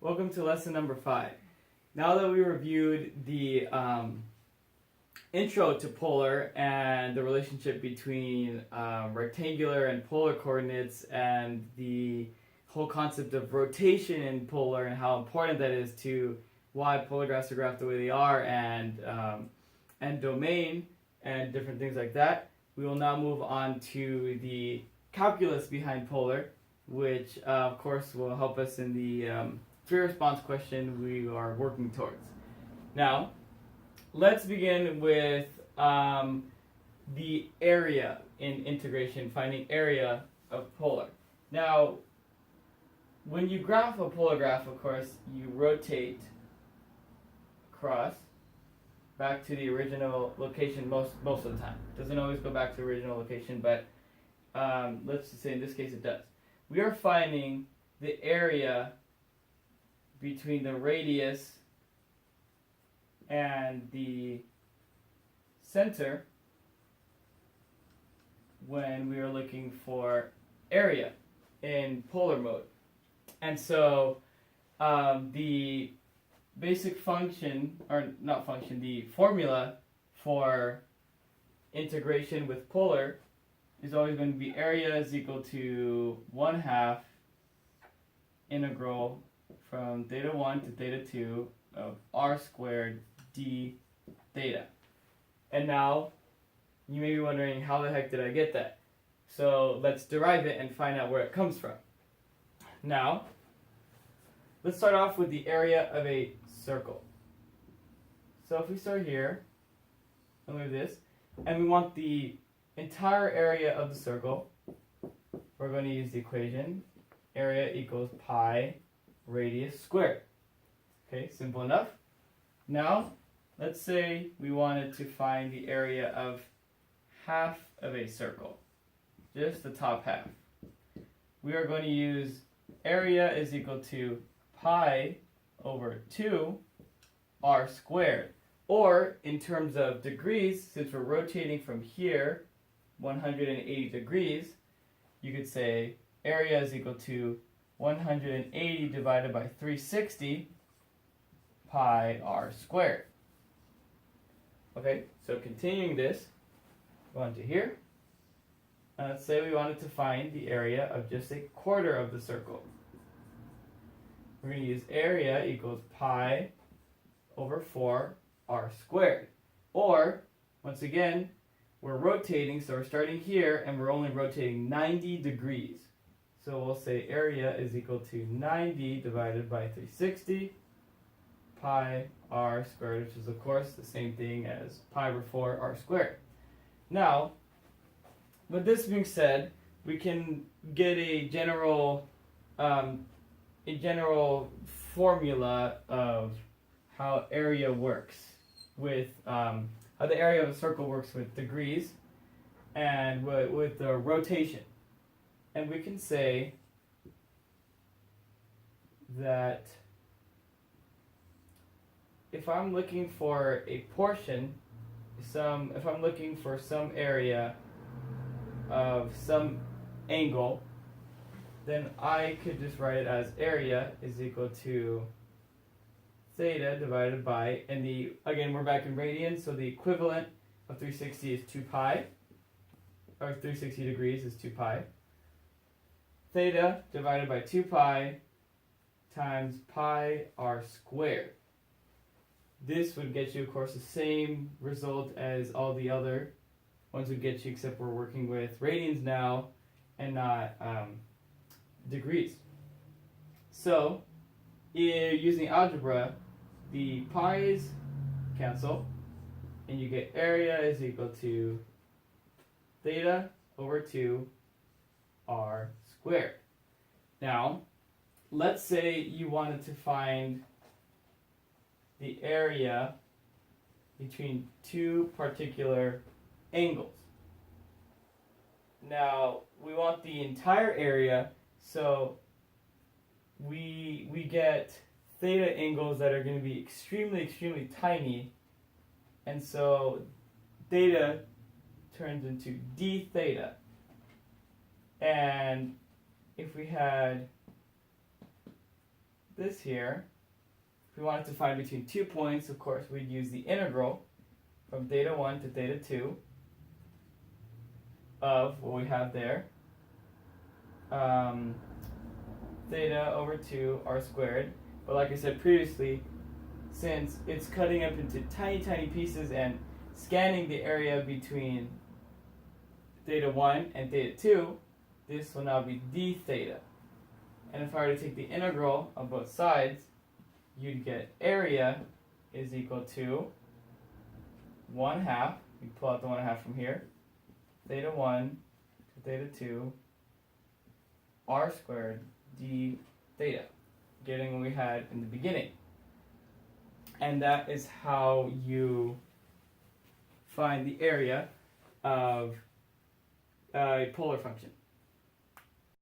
Welcome to lesson number 5. Now that we reviewed the intro to polar and the relationship between rectangular and polar coordinates and the whole concept of rotation in polar and how important that is to why polar graphs are graphed the way they are and domain and different things like that, we will now move on to the calculus behind polar, which of course will help us in the free response question we are working towards. Now, let's begin with the area in integration, finding area of polar. Now, when you graph a polar graph, of course, you rotate across back to the original location most of the time. It doesn't always go back to the original location, but let's just say in this case it does. We are finding the area between the radius and the center when we are looking for area in polar mode. And so the basic function, or not function, the formula for integration with polar is always going to be area is equal to 1/2 integral from theta 1 to theta 2 of r squared d theta. And now, you may be wondering, how the heck did I get that? So let's derive it and find out where it comes from. Now, let's start off with the area of a circle. So if we start here, and move this, and we want the entire area of the circle, we're going to use the equation area equals pi radius squared. Okay, simple enough. Now, let's say we wanted to find the area of half of a circle, just the top half. We are going to use area is equal to pi over 2 r squared. Or, in terms of degrees, since we're rotating from here 180 degrees, you could say area is equal to 180 divided by 360 pi r squared. Okay, so continuing this, go on to here. And let's say we wanted to find the area of just a quarter of the circle. We're going to use area equals pi over 4 r squared. Or, once again, we're rotating, so we're starting here and we're only rotating 90 degrees. So we'll say area is equal to 90 divided by 360 pi r squared, which is of course the same thing as pi over 4 r squared. Now, with this being said, we can get a general formula of how area works with how the area of a circle works with degrees and with the rotation. And we can say that if I'm looking for a portion, if I'm looking for some area of some angle, then I could just write it as area is equal to theta divided by, and again we're back in radians, so the equivalent of 360 is 2 pi, or 360 degrees is 2 pi. Theta divided by 2 pi times pi r squared. This would get you, of course, the same result as all the other ones would get you, except we're working with radians now and not degrees. So, using algebra, the pi's cancel, and you get area is equal to theta over 2 r squared. Now, let's say you wanted to find the area between two particular angles. Now, we want the entire area, so we get theta angles that are going to be extremely tiny, and so theta turns into d theta. And if we had this here, if we wanted to find between 2 points, of course, we'd use the integral from theta 1 to theta 2 of what we have there, theta over 2 r squared. But like I said previously, since it's cutting up into tiny pieces and scanning the area between theta 1 and theta 2, this will now be d theta. And if I were to take the integral of both sides, you'd get area is equal to 1/2, we pull out the 1/2 from here, theta 1 to theta 2, r squared d theta, getting what we had in the beginning. And that is how you find the area of a polar function.